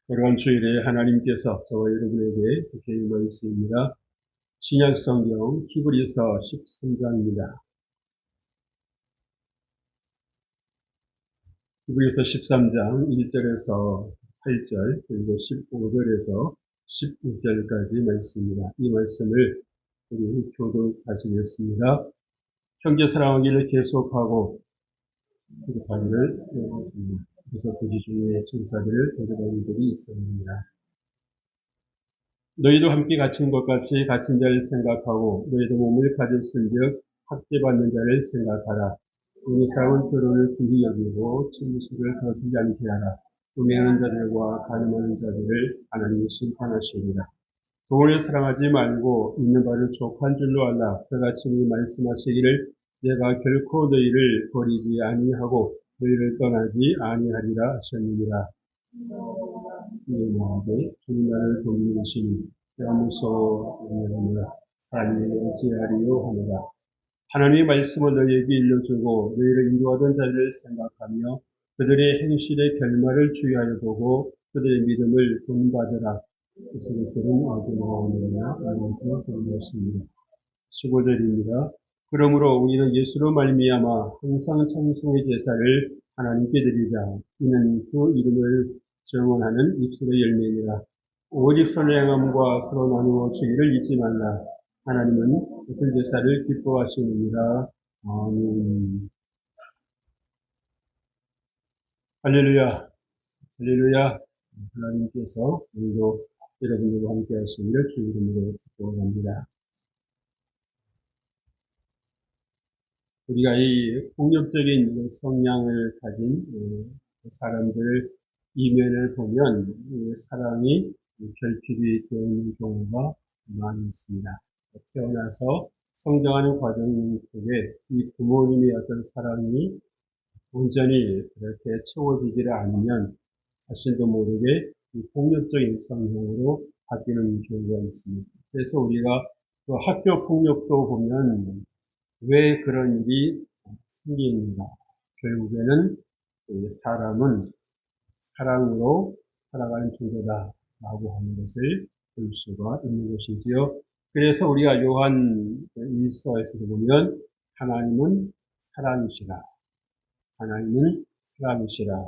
이번 주일에 하나님께서 저와 여러분에게 주신 말씀입니다. 신약성경 히브리서 13장입니다. 히브리서 13장 1절에서 8절 그리고 15절에서 16절까지 말씀입니다. 이 말씀을 우리 교독하시겠습니다. 형제 사랑하기를 계속하고 기도하기를 그래서 그 중에 천사들을 대접하는 들이 있었습니다. 너희도 함께 갇힌 것 같이 갇힌 자를 생각하고 너희도 몸을 가졌은즉 학대받는 자를 생각하라. 우리 사람은 결혼을 귀히 여기고 침식을 거두지 않게 하라. 음행하는 자들과 간음하는 자들을 하나님이 심판하시리라. 돈을 사랑하지 말고 있는 바를 족한 줄로 알라. 그같이 말씀하시기를 내가 결코 너희를 버리지 아니하고 너희를 떠나지 아니하리라 하셨느니라. 이에게 주님 나를 돕는 내가 무서워하느라 삶이 어찌하리요 하느라. 하나님의 말씀을 너희에게 일러주고 너희를 인도하던 자들을 생각하며 그들의 행실의 결말을 주의하여 보고 그들의 믿음을 본받으라. 그것은 어제 나오느냐 아니면 그런 것입니다. 15절입니다. 그러므로 우리는 예수로 말미암아 항상 찬송의 제사를 하나님께 드리자. 이는 그 이름을 정언하는 입술의 열매니라. 오직 선을 행함과 서로 나누어 주기를 잊지 말라. 하나님은 그 제사를 기뻐하시느니라. 아멘. 할렐루야. 할렐루야. 하나님께서 오늘도 여러분들과 함께 하시기를 주 이름으로 축복합니다. 우리가 이 폭력적인 성향을 가진 사람들 이면을 보면 사랑이 결핍이 되는 경우가 많이 있습니다. 태어나서 성장하는 과정 속에 이 부모님의 어떤 사랑이 온전히 그렇게 채워지지를 않으면 자신도 모르게 이 폭력적인 성향으로 바뀌는 경우가 있습니다. 그래서 우리가 그 학교 폭력도 보면 왜 그런 일이 생기는가? 결국에는 사람은 사랑으로 살아가는 존재다라고 하는 것을 볼 수가 있는 것이지요. 그래서 우리가 요한 1서에서도 보면 하나님은 사랑이시라. 하나님은 사랑이시라.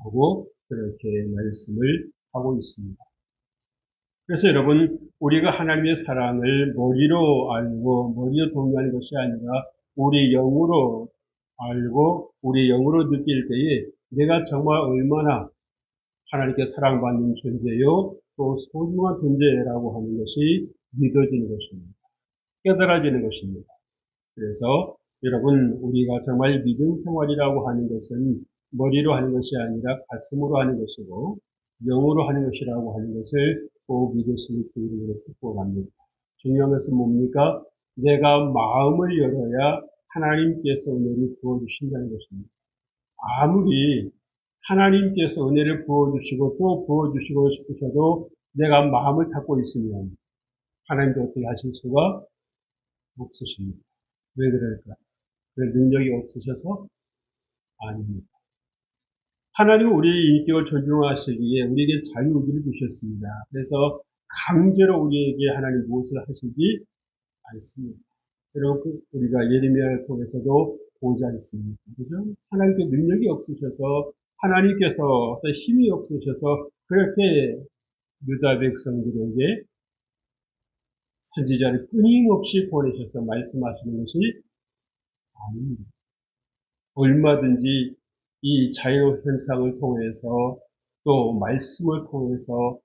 하고 그렇게 말씀을 하고 있습니다. 그래서 여러분, 우리가 하나님의 사랑을 머리로 알고 머리로 동의하는 것이 아니라 우리 영으로 알고 우리 영으로 느낄 때에 내가 정말 얼마나 하나님께 사랑받는 존재요, 또 소중한 존재라고 하는 것이 믿어지는 것입니다. 깨달아지는 것입니다. 그래서 여러분, 우리가 정말 믿음 생활이라고 하는 것은 머리로 하는 것이 아니라 가슴으로 하는 것이고 영으로 하는 것이라고 하는 것을 꼭 믿으시는 주의로 축복합니다. 중요한 것은 뭡니까? 내가 마음을 열어야 하나님께서 은혜를 부어주신다는 것입니다. 아무리 하나님께서 은혜를 부어주시고 또 부어주시고 싶으셔도 내가 마음을 닫고 있으면 하나님도 어떻게 하실 수가 없으십니다. 왜 그럴까? 그 능력이 없으셔서? 아닙니다. 하나님은 우리의 인격을 존중하시기에 우리에게 자유의지를 주셨습니다. 그래서 강제로 우리에게 하나님 무엇을 하시지 않습니다. 여러분, 우리가 예레미야를 통해서도 보지 않습니까? 그죠? 하나님께 능력이 없으셔서 하나님께서 어떤 힘이 없으셔서 그렇게 유다 백성들에게 선지자를 끊임없이 보내셔서 말씀하시는 것이 아닙니다. 얼마든지 이 자연 현상을 통해서 또 말씀을 통해서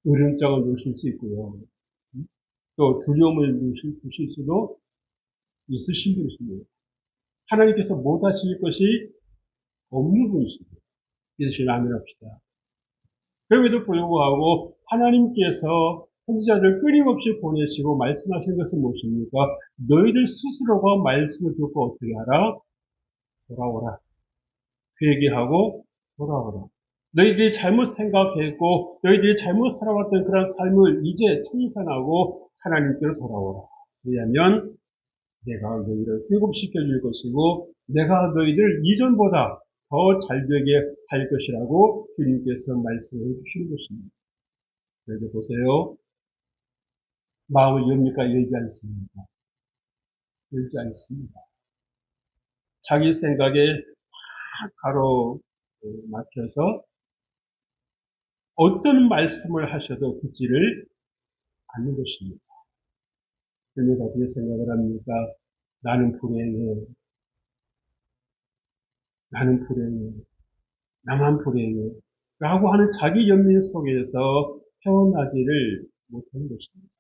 으름장을 놓으실 수 있고요. 또 두려움을 주실 수도 있으신 분이십니다. 하나님께서 못하실 것이 없는 분이십니다. 이것을 아멘합시다. 그럼에도 불구하고 하나님께서 선지자들을 끊임없이 보내시고 말씀하신 것은 무엇입니까? 너희들 스스로가 말씀을 듣고 어떻게 하라? 돌아오라. 회개하고 돌아오라. 너희들이 잘못 생각했고 너희들이 잘못 살아왔던 그런 삶을 이제 청산하고 하나님께로 돌아오라. 왜냐하면 내가 너희를 회복시켜 줄 것이고 내가 너희들 이전보다 더 잘되게 할 것이라고 주님께서 말씀해 주신 것입니다. 그래서 보세요. 마음을 엽니까? 열지 않습니다. 열지 않습니다. 자기 생각에 가로막혀서 어떤 말씀을 하셔도 듣지를 않는 것입니다. 그러면서 어떻게 생각을 합니까? 나는 불행해. 나는 불행해. 나만 불행해. 라고 하는 자기 연민 속에서 헤어나지를 못하는 것입니다.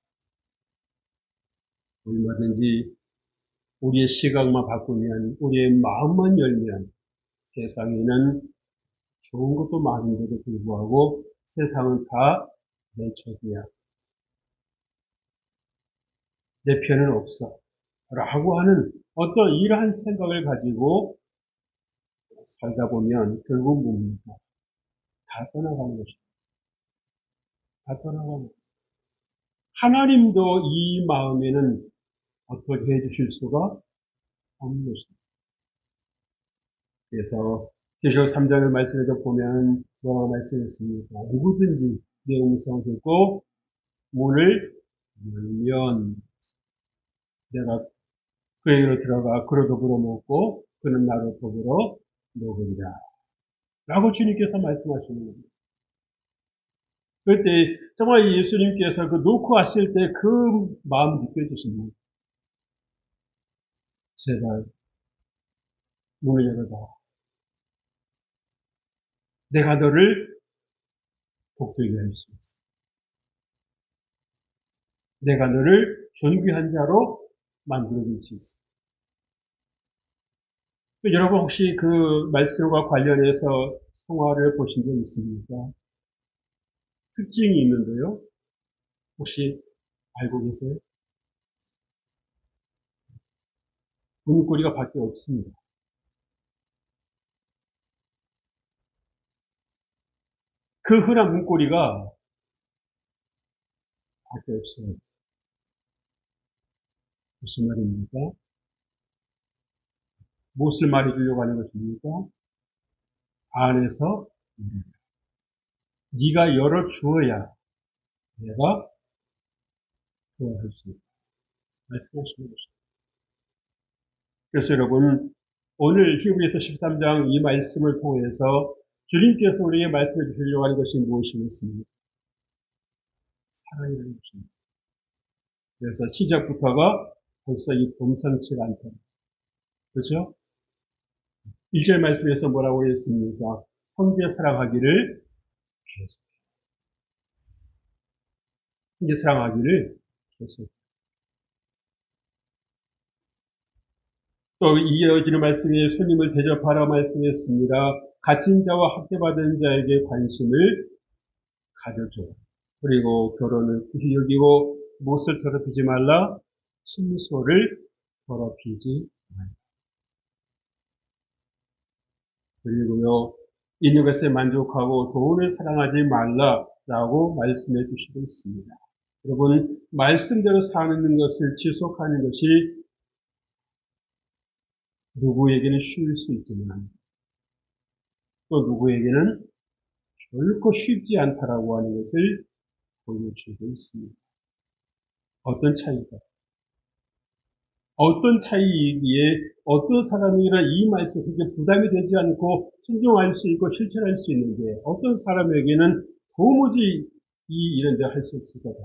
얼마든지 우리의 시각만 바꾸면, 우리의 마음만 열면 세상에는 좋은 것도 많은데도 불구하고 세상은 다 내 적이야. 내 편은 없어. 라고 하는 어떤 이러한 생각을 가지고 살다 보면 결국 뭡니까? 다 떠나가는 것입니다. 다 떠나가는 것입니다. 하나님도 이 마음에는 어떻게 해주실 수가 없는 것입니다. 그래서 계시록 3장의 말씀에도 보면 뭐라고 말씀했습니까? 누구든지 내 음성을 듣고 문을 열면 내가 그에게로 들어가 그로 더불어 먹고 그는 나로 더불어 먹으리라. 라고 주님께서 말씀하시는 겁니다. 그때 정말 예수님께서 그 놓고 하실 때 그 마음 느껴지십니다. 제발 문을 열어봐. 내가 너를 복되게 할 수 있어. 내가 너를 존귀한 자로 만들어줄 수 있어. 여러분 혹시 그 말씀과 관련해서 성화를 보신 적 있습니까? 특징이 있는데요. 혹시 알고 계세요? 문고리가 밖에 없습니다. 그 흔한 문고리가 밖에 없어요. 무슨 말입니까? 무엇을 말해주려고 하는 것입니까? 안에서 네가 열어주어야 내가 구원할 수 있다. 말씀하시는 것입니다. 그래서 여러분 오늘 히브리서 13장 이 말씀을 통해서 주님께서 우리에게 말씀해 주시려고 하는 것이 무엇이겠습니까? 사랑이라는 것입니다. 그래서 시작부터가 벌써 이 범상치가 않잖아요. 그렇죠? 1절 말씀에서 뭐라고 했습니까? 형제 사랑하기를 계속. 형제 사랑하기를 계속. 또 이어지는 말씀에 손님을 대접하라 말씀했습니다. 갇힌 자와 학대받은 자에게 관심을 가져줘. 그리고 결혼을 귀히 여기고 못을 더럽히지 말라. 침소를 더럽히지 말라. 그리고요. 있는 것에 만족하고 돈을 사랑하지 말라라고 말씀해 주시고 있습니다. 여러분 말씀대로 사는 것을 지속하는 것이 누구에게는 쉬울 수 있지만 또 누구에게는 결코 쉽지 않다라고 하는 것을 보여주고 있습니다. 어떤 차이가? 어떤 차이이기에 어떤 사람이나 이 말씀 그게 부담이 되지 않고 순종할 수 있고 실천할 수 있는데 어떤 사람에게는 도무지 이 일은 내가 할 수 없을 거다.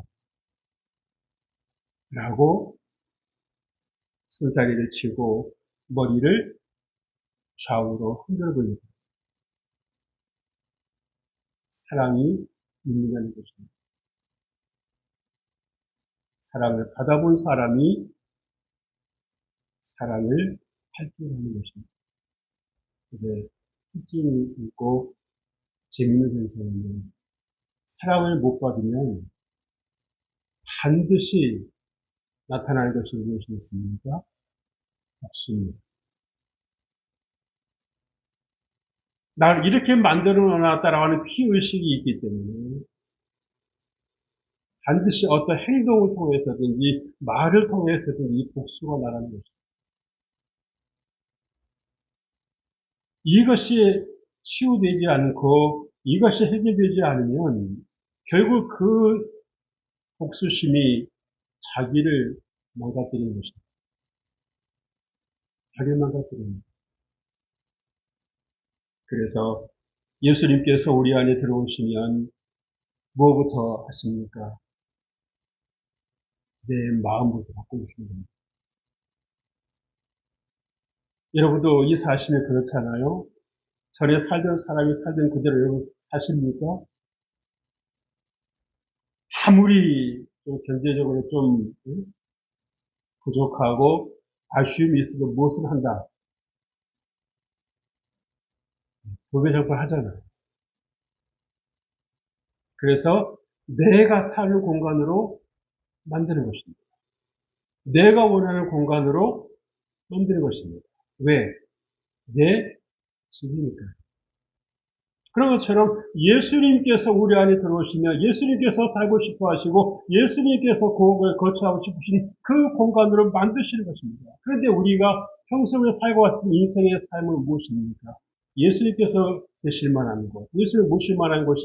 라고 손사래를 치고 머리를 좌우로 흔들고 사랑이 있느냐는 것입니다. 사랑을 받아본 사람이 사랑을 활동하는 것입니다. 근데 특징이 있고 재미있는 현상은 사랑을 못 받으면 반드시 나타날 것이 무엇이겠습니까? 복수입니다. 나를 이렇게 만들어 놨다라고 하는 피의식이 있기 때문에 반드시 어떤 행동을 통해서든지 말을 통해서든지 이 복수가 나가는 것입니다. 이것이 치유되지 않고 이것이 해결되지 않으면 결국 그 복수심이 자기를 망가뜨리는 것입니다. 자기를 망가뜨리는 것입니다. 그래서 예수님께서 우리 안에 들어오시면 뭐부터 하십니까? 내 마음부터 바꿔주시는 겁니다. 여러분도 이 사실이 그렇잖아요. 전에 살던 사람이 살던 그대로 여러분 사십니까? 아무리 좀 경제적으로 좀 부족하고 아쉬움이 있어도 무엇을 한다. 도배정벌 하잖아요. 그래서 내가 사는 공간으로 만드는 것입니다. 내가 원하는 공간으로 만드는 것입니다. 왜? 내 집이니까. 그런 것처럼 예수님께서 우리 안에 들어오시면 예수님께서 살고 싶어 하시고 예수님께서 그걸 거처하고 싶으신 그 공간으로 만드시는 것입니다. 그런데 우리가 평소에 살고 왔던 인생의 삶은 무엇입니까? 예수님께서 되실 만한 곳, 예수님 모실 만한 곳이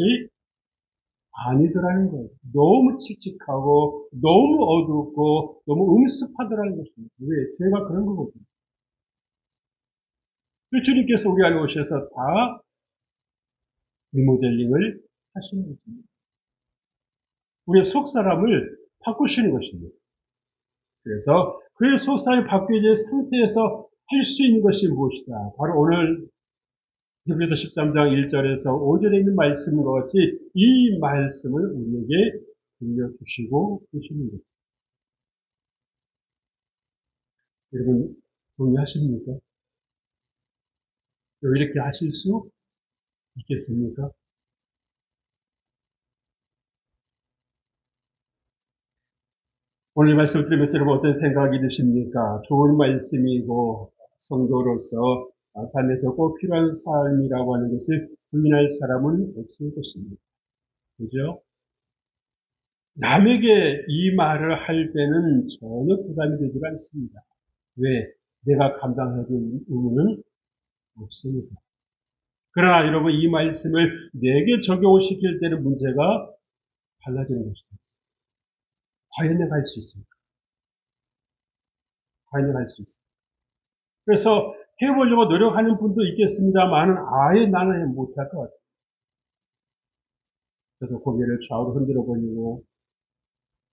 아니더라는 거예요. 너무 칙칙하고 너무 어둡고 너무 음습하더라는 것입니다. 왜? 제가 그런 거거든요. 주님께서 우리 안에 오셔서 다 리모델링을 하시는 것입니다. 우리의 속사람을 바꾸시는 것입니다. 그래서 그의 속사람이 바뀌어진 상태에서 할 수 있는 것이 무엇이다? 바로 오늘 히브리서 13장 1절에서 5절에 있는 말씀과 같이 이 말씀을 우리에게 들려주시고 계시는 것입니다. 여러분 동의하십니까? 왜 이렇게 하실 수 있겠습니까? 오늘 말씀 들으면서 여러분 어떤 생각이 드십니까? 좋은 말씀이고 성도로서 삶에서 꼭 필요한 삶이라고 하는 것을 부인할 사람은 없을 것입니다. 그죠? 남에게 이 말을 할 때는 전혀 부담이 되지 않습니다. 왜? 내가 감당해야 될 의무는 없습니다. 그러나 여러분 이 말씀을 내게 적용을 시킬 때는 문제가 달라지는 것입니다. 과연 내가 할 수 있습니까? 과연 내가 할 수 있습니까? 그래서 해보려고 노력하는 분도 있겠습니다만은 아예 나는 못할 것 같아요. 그래서 고개를 좌우로 흔들어 버리고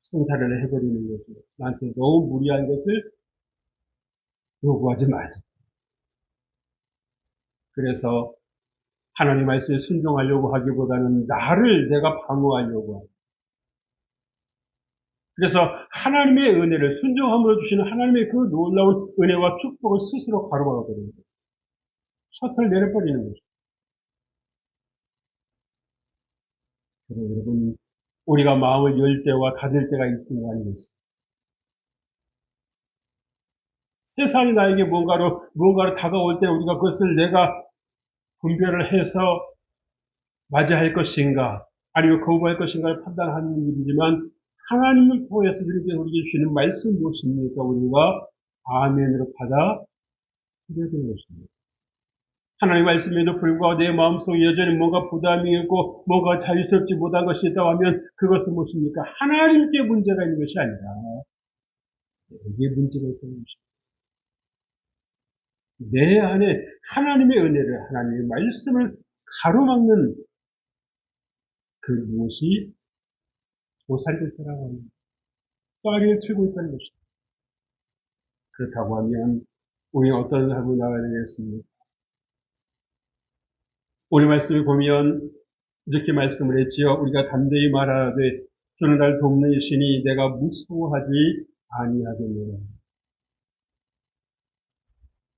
성사를 해버리는 거죠. 나한테 너무 무리한 것을 요구하지 마세요. 그래서 하나님 말씀에 순종하려고 하기보다는 나를 내가 방어하려고 하고 그래서 하나님의 은혜를 순종함으로 주시는 하나님의 그 놀라운 은혜와 축복을 스스로 가로막아버리는 거예요. 셔틀 내려버리는 거죠. 그래서 여러분 우리가 마음을 열 때와 닫을 때가 있는 거 아니겠어요? 세상이 나에게 뭔가로 다가올 때 우리가 그것을 내가 분별을 해서 맞이할 것인가, 아니면 거부할 것인가를 판단하는 일이지만, 하나님을 통해서 주님께서 우리에게 주시는 말씀 무엇입니까? 우리가 아멘으로 받아들여야 되는 것입니다. 하나님 말씀에도 불구하고 내 마음속에 여전히 뭔가 부담이 있고, 뭔가 자유스럽지 못한 것이 있다고 하면, 그것은 무엇입니까? 하나님께 문제가 있는 것이 아니라, 내게 문제가 있다는 것입니다. 내 안에 하나님의 은혜를, 하나님의 말씀을 가로막는 그 무엇이 도살이 있다라고 합니다. 빠리를 틀고 있다는 것입니다. 그렇다고 하면 우리 어떤 삶을 나가야 되겠습니까? 우리 말씀을 보면 이렇게 말씀을 했지요. 우리가 담대히 말하되 주는 날 돕는 이시니 내가 무서워하지 아니하겠노라.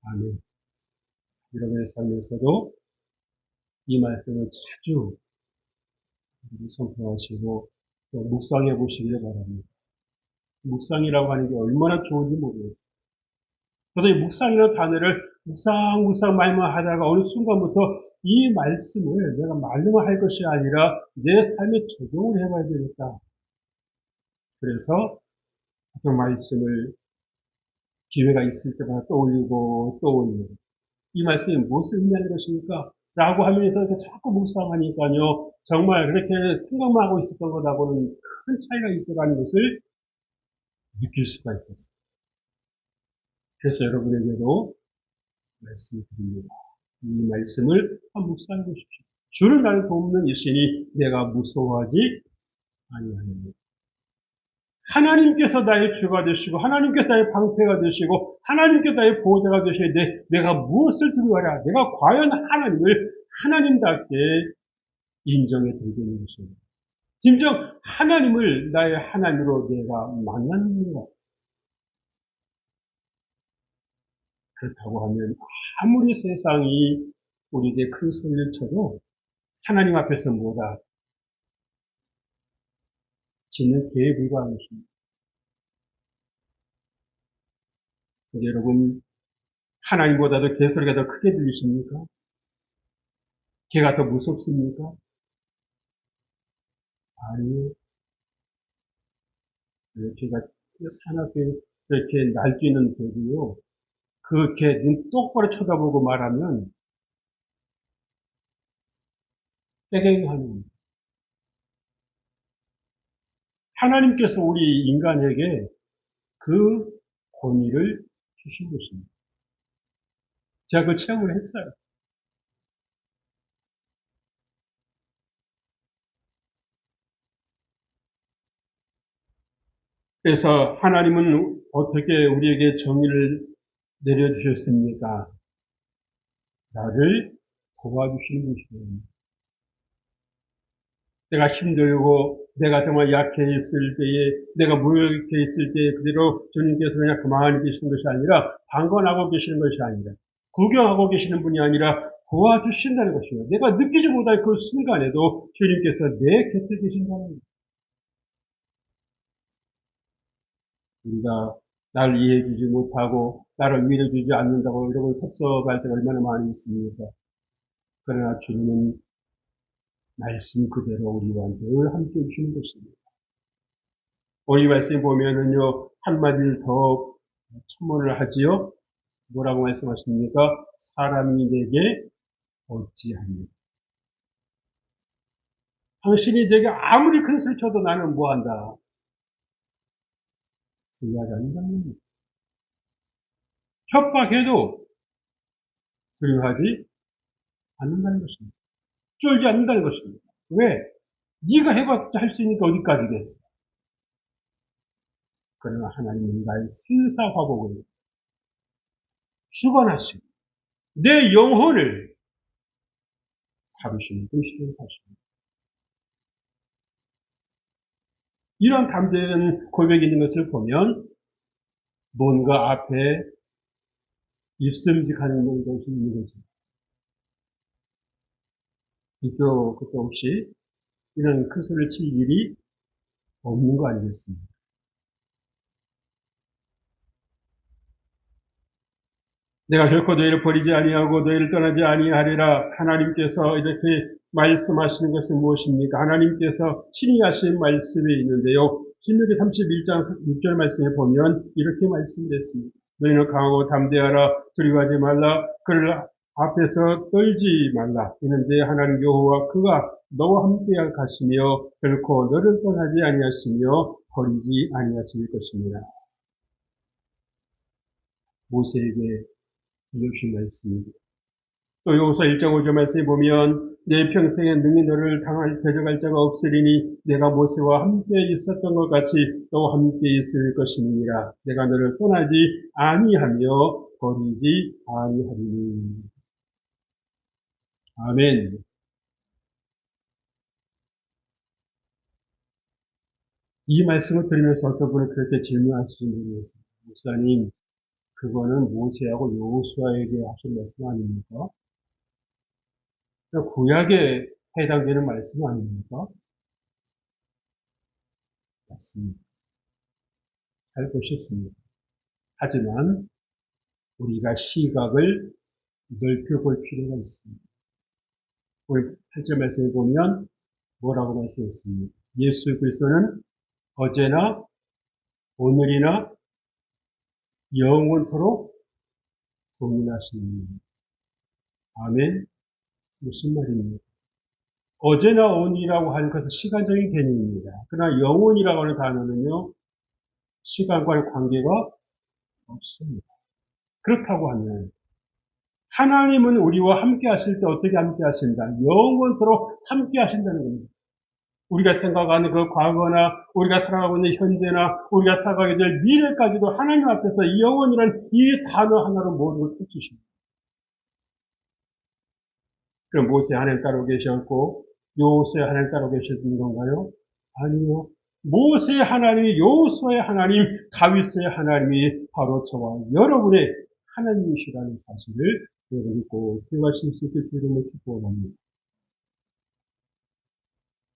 아멘. 여러분의 삶에서도 이 말씀을 자주 선포하시고 또 묵상해 보시기를 바랍니다. 묵상이라고 하는 게 얼마나 좋은지 모르겠어요. 저도 이 묵상이라는 단어를 묵상 말만 하다가 어느 순간부터 이 말씀을 내가 말로만 할 것이 아니라 내 삶에 적용을 해봐야 되겠다. 그래서 어떤 말씀을 기회가 있을 때마다 떠올리고 이 말씀이 무엇을 의미하는 것입니까? 라고 하면서 자꾸 묵상하니까요, 정말 그렇게 생각만 하고 있었던 것하고는 큰 차이가 있더라는 것을 느낄 수가 있었어요. 그래서 여러분에게도 말씀을 드립니다. 이 말씀을 한번 묵상해 보십시오. 주를 나를 돕는 일시니 내가 무서워하지 아니하느니. 하나님께서 나의 주가 되시고 하나님께서 나의 방패가 되시고 하나님께서 나의 보호자가 되셔야 돼. 내가 무엇을 두려워하랴. 내가 과연 하나님을 하나님답게 인정해 드리고 있는 것입니다. 진정 하나님을 나의 하나님으로 내가 만났는가. 그렇다고 하면 아무리 세상이 우리에게 큰 소리를 쳐도 하나님 앞에서 뭐다 짓는 개에 불과한 것입니다. 여러분, 하나님보다도 개소리가 더 크게 들리십니까? 개가 더 무섭습니까? 아니요. 개가 사납게 이렇게 날뛰는 개도요. 그 개 눈 똑바로 쳐다보고 말하면 떼갱하는. 하나님께서 우리 인간에게 그 권위를 주신 것입니다. 제가 그 체험을 했어요. 그래서 하나님은 어떻게 우리에게 정의를 내려주셨습니까? 나를 도와주시는 분이십니다. 내가 힘들고 내가 정말 약해 있을 때에 내가 무력해 있을 때에 그대로 주님께서 그냥 가만히 계시는 것이 아니라 방관하고 계시는 것이 아니라 구경하고 계시는 분이 아니라 도와주신다는 것입니다. 내가 느끼지 못할 그 순간에도 주님께서 내 곁에 계신다는 것입니다. 우리가 나를 이해해주지 못하고 나를 믿어주지 않는다고 이러고 섭섭할 때가 얼마나 많이 있습니까? 그러나 주님은 말씀 그대로 우리와 늘 함께 해주시는 것입니다. 오늘 이 말씀에 보면은요, 한마디를 더 첨언을 하지요. 뭐라고 말씀하십니까? 사람이 내게 어찌하니. 당신이 내게 아무리 큰 소리 쳐도 나는 뭐한다? 두려워하지 않는다는 겁니다. 협박해도 두려워하지 않는다는 것입니다. 쫄지 않는다는 것입니다. 왜? 네가 해봤자 할 수 있으니까 어디까지겠어? 그러나 하나님은 나의 생사화복을 주관하시고 내 영혼을 다루시는 분이시는 것입니다. 이런 담대한 고백이 있는 것을 보면 뭔가 앞에 입슴직하는 것이 있는 거죠. 이도 그도 없이 이런 큰 소리를 칠 일이 없는 거 아니겠습니까? 내가 결코 너희를 버리지 아니하고 너희를 떠나지 아니하리라. 하나님께서 이렇게 말씀하시는 것은 무엇입니까? 하나님께서 친히 하신 말씀이 있는데요. 신명기 31장 6절 말씀에 보면 이렇게 말씀했습니다. 너희는 강하고 담대하라. 두려워하지 말라. 그를 앞에서 떨지 말라. 이는 내 하나님 여호와 그가 너와 함께 가시며 결코 너를 떠나지 아니하시며 버리지 아니하실 것입니다. 모세에게 이루신 말씀입니다. 또 여호수아 1장 5절 말씀에 보면 내 평생에 능히 너를 데려갈 자가 없으리니 내가 모세와 함께 있었던 것 같이 너와 함께 있을 것이니라. 내가 너를 떠나지 아니하며 버리지 아니하리니. 아멘. 이 말씀을 들으면서 어떤 분은 그렇게 질문하시는 분이 있습니다. 목사님, 그거는 모세하고 여호수아에게 하신 말씀 아닙니까? 구약에 해당되는 말씀 아닙니까? 맞습니다. 잘 보셨습니다. 하지만 우리가 시각을 넓혀볼 필요가 있습니다. 우리 8절 말씀에 보면 뭐라고 말씀했습니까? 예수 그리스도는 어제나 오늘이나 영원토록 동일하신 분. 아멘? 무슨 말입니까? 어제나 오늘이라고 하는 것은 시간적인 개념입니다. 그러나 영혼이라고 하는 단어는요, 시간과의 관계가 없습니다. 그렇다고 하면 하나님은 우리와 함께 하실 때 어떻게 함께 하신다? 영원토록 함께 하신다는 겁니다. 우리가 생각하는 그 과거나 우리가 살아가고 있는 현재나 우리가 살아가게 될 미래까지도 하나님 앞에서 이 영원이라는 이 단어 하나로 모든 걸 펼치십니다. 그럼 모세 하나님 따로 계셨고 여호수아 하나님 따로 계셨던 건가요? 아니요. 모세 하나님이 여호수아의 하나님, 다윗의 하나님이 바로 저와 여러분의 하나님이시라는 사실을 여러분이 꼭 기억하실 수 있게 주님을 축복합니다.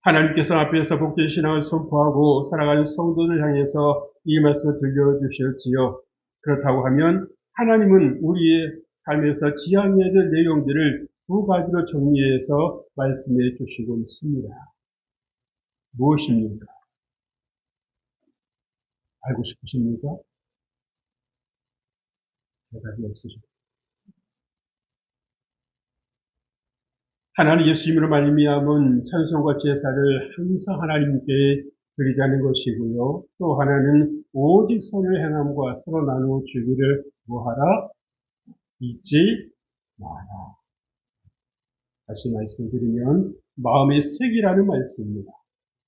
하나님께서 앞에서 복된 신앙을 선포하고 살아가는 성도를 향해서 이 말씀을 들려주셨지요. 그렇다고 하면 하나님은 우리의 삶에서 지향해야 될 내용들을 두 가지로 정리해서 말씀해 주시고 있습니다. 무엇입니까? 알고 싶으십니까? 대답이 없으십니까? 하나님 예수님으로 말미암은 찬송과 제사를 항상 하나님께 드리자는 것이고요. 또 하나는 오직 선을 행함과 서로 나누어 주기를 뭐하라? 잊지 마라. 다시 말씀드리면 마음의 색이라는 말씀입니다.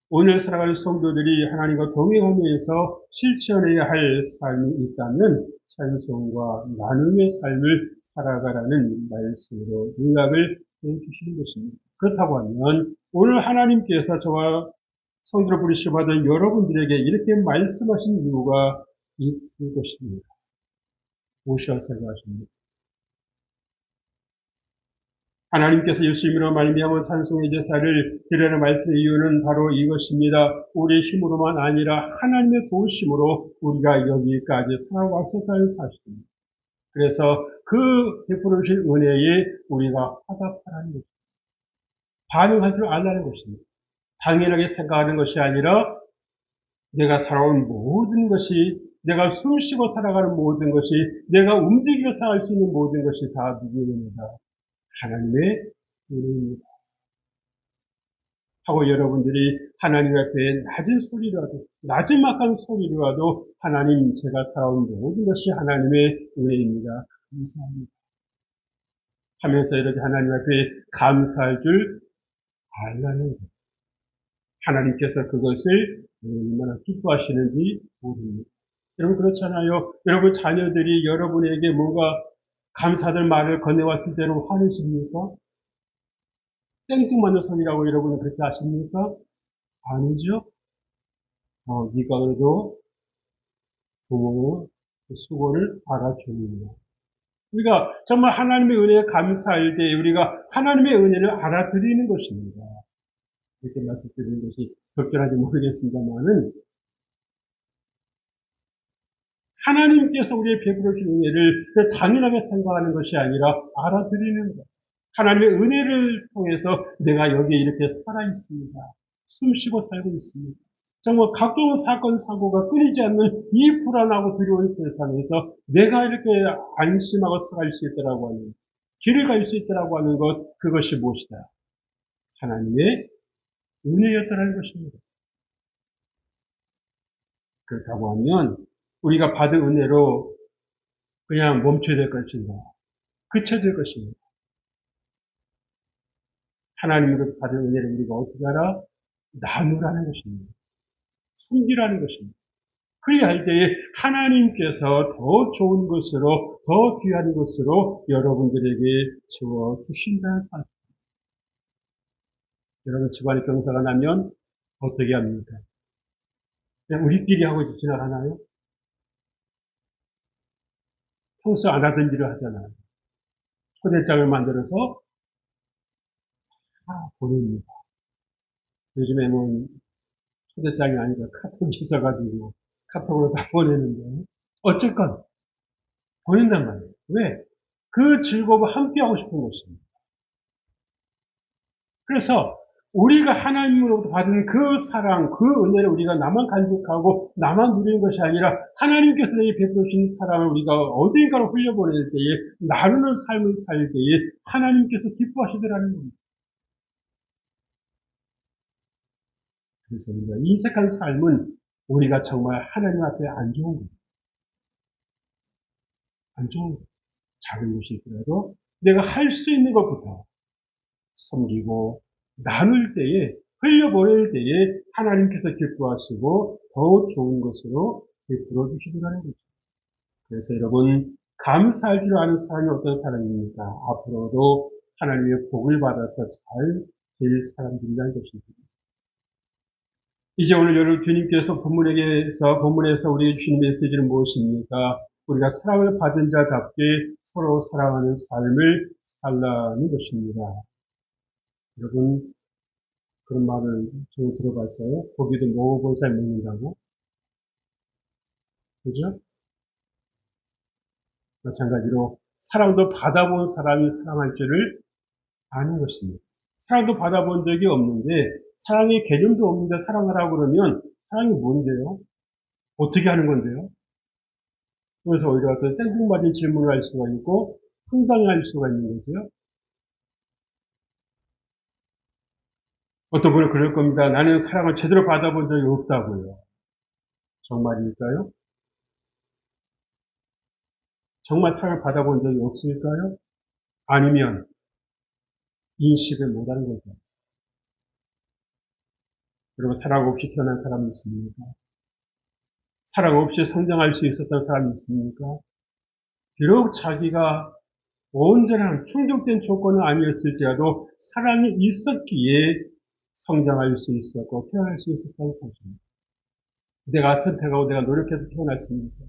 오늘 살아가는 성도들이 하나님과 동행하면서 실천해야 할 삶이 있다면 찬송과 나눔의 삶을 살아가라는 말씀으로 요약을 해주시는 것입니다. 그렇다고 하면 오늘 하나님께서 저와 성도를 부르시고 받은 여러분들에게 이렇게 말씀하신 이유가 있을 것입니다. 무엇이라고 생각하십니까? 하나님께서 예수님으로 말미암은 찬송의 제사를 드리라는 말씀의 이유는 바로 이것입니다. 우리의 힘으로만 아니라 하나님의 도우심으로 우리가 여기까지 살아왔었다는 사실입니다. 그래서 그 베풀어 주신 은혜에 우리가 화답하라는 것입니다. 반응할 줄 알라는 것입니다. 당연하게 생각하는 것이 아니라 내가 살아온 모든 것이, 내가 숨쉬고 살아가는 모든 것이, 내가 움직이고 살아갈 수 있는 모든 것이 다 누구입니다? 하나님의 은혜입니다. 하고 여러분들이 하나님 앞에 낮은 소리라도, 나지막한 소리라도 하나님 제가 살아온 모든 것이 하나님의 은혜입니다. 감사합니다. 하면서 이렇게 하나님 앞에 감사할 줄 알라는 거예요. 하나님께서 그것을 얼마나 기뻐하시는지 모릅니다. 여러분 그렇잖아요. 여러분 자녀들이 여러분에게 뭔가 감사들 말을 건네왔을 때는 화내십니까? 땡뚱맞는 소리라고 여러분은 그렇게 아십니까? 아니죠. 네가 그래도 부모의 수고를 알아줍니다. 우리가 정말 하나님의 은혜에 감사할 때 우리가 하나님의 은혜를 알아드리는 것입니다. 이렇게 말씀드리는 것이 적절한지 모르겠습니다만은 하나님께서 우리의 베풀어 준 은혜를 당연하게 생각하는 것이 아니라 알아드리는 것. 하나님의 은혜를 통해서 내가 여기에 이렇게 살아 있습니다. 숨쉬고 살고 있습니다. 정말 각종 사건, 사고가 끊이지 않는 이 불안하고 두려운 세상에서 내가 이렇게 안심하고 살아갈 수 있더라고 하는, 길을 갈 수 있더라고 하는 것, 그것이 무엇이다? 하나님의 은혜였다는 것입니다. 그렇다고 하면 우리가 받은 은혜로 그냥 멈춰야 될 것인가? 그쳐야 될 것입니다. 하나님으로부터 받은 은혜를 우리가 어떻게 하라? 나누라는 것입니다. 숨기라는 것입니다. 그래야 할 때에 하나님께서 더 좋은 것으로, 더 귀한 것으로 여러분들에게 채워주신다는 사실. 여러분 집안에 병사가 나면 어떻게 합니까? 그냥 우리끼리 하고 지나가나요? 평소 안 하던 일을 하잖아요. 초대장을 만들어서 다 보냅니다. 요즘에는 초대장이 아니라 카톡이 있어가지고 카톡으로 다 보내는데 어쨌건 보낸단 말이에요. 왜? 그 즐거움을 함께하고 싶은 것입니다. 그래서 우리가 하나님으로부터 받은 그 사랑, 그 은혜를 우리가 나만 간직하고 나만 누리는 것이 아니라 하나님께서 내게 베푸신 사랑을 우리가 어딘가로 흘려보낼 때에 나누는 삶을 살 때에 하나님께서 기뻐하시더라는 겁니다. 그래서 우리가 인색한 삶은 우리가 정말 하나님 앞에 안 좋은 거예요. 안 좋은 거예요. 작은 것이더라도 내가 할 수 있는 것부터 섬기고 나눌 때에 흘려보낼 때에 하나님께서 기뻐하시고 더욱 좋은 것으로 베풀어 주시더라는 거죠. 그래서 여러분 감사할 줄 아는 사람이 어떤 사람입니까? 앞으로도 하나님의 복을 받아서 잘 될 사람들이라는 것입니다. 이제 오늘 여러분 주님께서 본문에서 우리에게 주신 메시지는 무엇입니까? 우리가 사랑을 받은 자답게 서로 사랑하는 삶을 살라는 것입니다. 여러분 그런 말을 좀 들어봤어요. 고기도 먹어본 사람이 먹는다고. 그죠? 마찬가지로 사랑도 받아본 사람이 사랑할 줄을 아는 것입니다. 사랑도 받아본 적이 없는데 사랑의 개념도 없는데 사랑을 하고 그러면 사랑이 뭔데요? 어떻게 하는 건데요? 그래서 오히려 어떤 생뚱맞은 질문을 할 수가 있고 황당해할 수가 있는 거죠. 어떤 분은 그럴 겁니다. 나는 사랑을 제대로 받아본 적이 없다고요. 정말일까요? 정말 사랑을 받아본 적이 없을까요? 아니면 인식을 못하는 거죠. 여러분 사랑 없이 태어난 사람이 있습니까? 사랑 없이 성장할 수 있었던 사람이 있습니까? 비록 자기가 온전한 충족된 조건은 아니었을지라도 사랑이 있었기에 성장할 수 있었고 태어날 수 있었다는 사실입니다. 내가 선택하고 내가 노력해서 태어났습니까?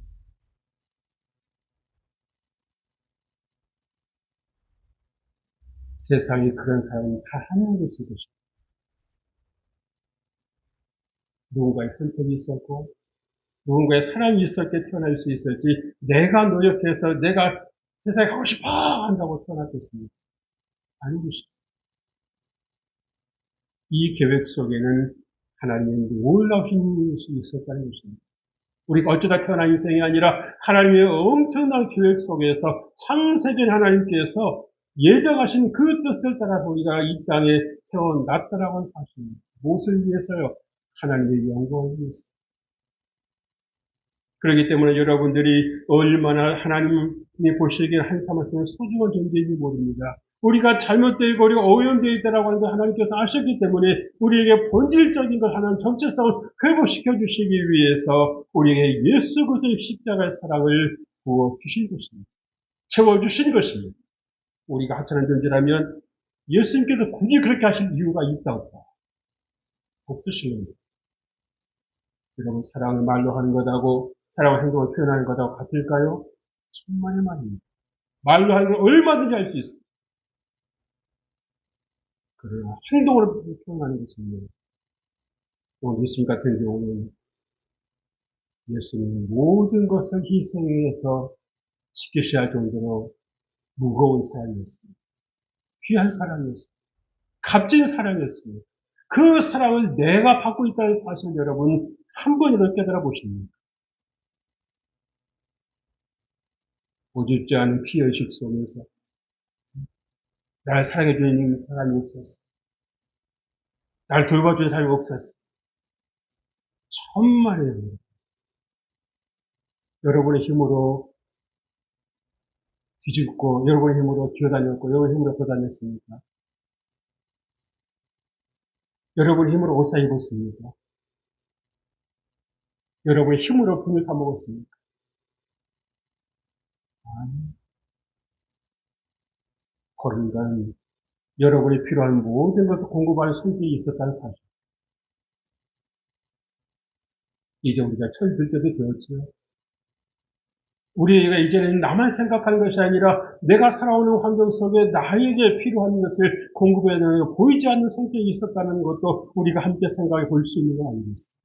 세상에 그런 사람이 다 한 명 없을 것입니다. 누군가의 선택이 있었고 누군가의 사랑이 있었기에 태어날 수 있을지 내가 노력해서 내가 세상에 가고 싶어 한다고 태어났겠습니까? 아닌 것입니다. 이 계획 속에는 하나님의 놀라우신 것이 있었다는 것입니다. 우리가 어쩌다 태어난 인생이 아니라 하나님의 엄청난 계획 속에서 창세된 하나님께서 예정하신 그 뜻을 따라서 우리가 이 땅에 태어났다라고 하는 사실입니다. 무엇을 위해서요? 하나님의 영광을 위해서. 그렇기 때문에 여러분들이 얼마나 하나님이 보시기에 한 사람으로서는 소중한 존재인지 모릅니다. 우리가 잘못되고 우리가 오염되어 있다라고 하는 걸 하나님께서 아셨기 때문에 우리에게 본질적인 걸 하나님 정체성을 회복시켜 주시기 위해서 우리에게 예수 그리스도의 십자가의 사랑을 부어 주신 것입니다. 채워 주신 것입니다. 우리가 하찮은 존재라면 예수님께서 굳이 그렇게 하실 이유가 있다 없다. 없으시는 거예요. 여러분 사랑을 말로 하는 것하고 사랑을 행동을 표현하는 것하고 같을까요? 천만의 말입니다. 말로 하는 건 얼마든지 할 수 있어요. 그러나 행동으로 표현하는 것은 오늘 예수님 같은 경우는 예수님이 모든 것을 희생해서 지키셔야 할 정도로 무거운 사람이었습니다. 귀한 사람이었습니다. 값진 사람이었습니다. 그 사랑을 내가 받고 있다는 사실을 여러분 한 번이라도 깨달아 보십니까? 오죽지 않은 피의식 속에서 나를 사랑해 주는 사람이 없었어. 나를 돌봐주는 사람이 없었어. 천만에요. 여러분의 힘으로 뒤집고, 여러분의 힘으로 기어다녔고, 여러분의 힘으로 거다녔습니까? 여러분의 힘으로 옷 사 입었습니까? 여러분의 힘으로 분유 사 먹었습니까? 아니, 거기는 여러분이 필요한 모든 것을 공급하는 손길이 있었다는 사실. 이제 우리가 철들 때도 되었죠. 우리가 이제는 나만 생각하는 것이 아니라 내가 살아오는 환경 속에 나에게 필요한 것을 공급해내는 보이지 않는 성격이 있었다는 것도 우리가 함께 생각해 볼 수 있는 거 아니겠습니까?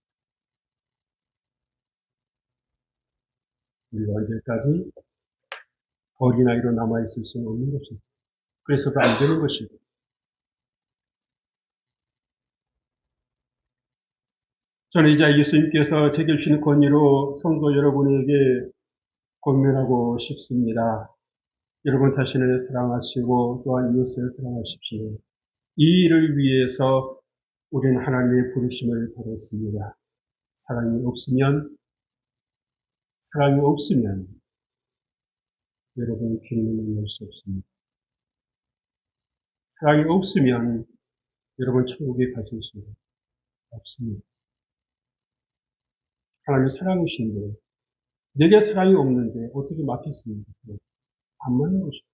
우리가 언제까지 어린아이로 남아있을 수는 없는 것입니다. 그래서도 안 되는 것이고 저는 이제 예수님께서 제게 주신 권위로 성도 여러분에게 권면하고 싶습니다. 여러분 자신을 사랑하시고 또한 이웃을 사랑하십시오. 이 일을 위해서 우리는 하나님의 부르심을 받았습니다. 사랑이 없으면 여러분 주님을 만날 수 없습니다. 사랑이 없으면 여러분 천국에 가실 수 없습니다. 하나님은 사랑이신데 내게 사랑이 없는데 어떻게 맡겠습니까? 안 맞는 것입니다.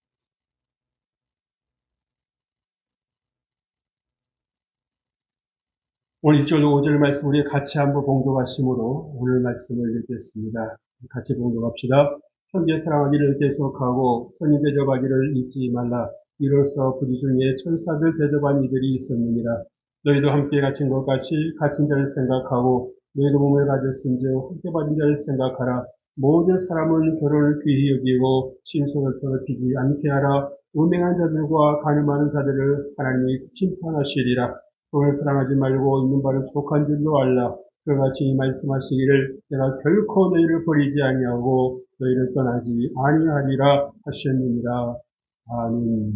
오늘 1절 5절 말씀 우리 같이 한번 봉독하심으로 오늘 말씀을 읽겠습니다. 같이 봉독합시다. 형제 사랑하기를 계속하고 선인 대접하기를 잊지 말라. 이로써 부리 중에 천사들 대접한 이들이 있었느니라. 너희도 함께 갇힌 것 같이 갇힌 자를 생각하고 너희도 몸을 가졌은즉 함께 받은 자를 생각하라. 모든 사람은 결혼을 귀히 여기고 신성을 더럽히지 않게 하라. 음행한 자들과 간음하는 자들을 하나님이 심판하시리라. 돈을 사랑하지 말고 있는 바를 족한 줄로 알라. 그같이 말씀하시기를 내가 결코 너희를 버리지 아니하고 너희를 떠나지 아니하리라 하셨느니라. 아멘.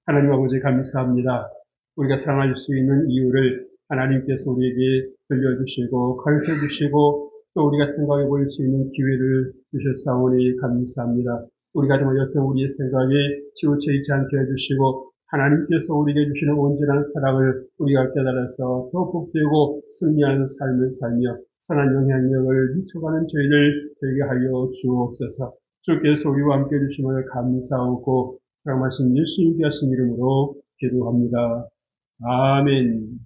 하나님 아버지 감사합니다. 우리가 사랑할 수 있는 이유를 하나님께서 우리에게 들려주시고 가르쳐주시고 또 우리가 생각해 볼 수 있는 기회를 주셨사오니 감사합니다. 우리가 정말 여튼 우리의 생각에 치우쳐 있지 않게 해주시고 하나님께서 우리에게 주시는 온전한 사랑을 우리가 깨달아서 더 복되고 승리하는 삶을 살며 선한 영향력을 미쳐가는 저희를 되게 하여 주옵소서. 주께서 우리와 함께 해주심을 감사하고 사랑하신 예수님께 하신 이름으로 기도합니다. 아멘.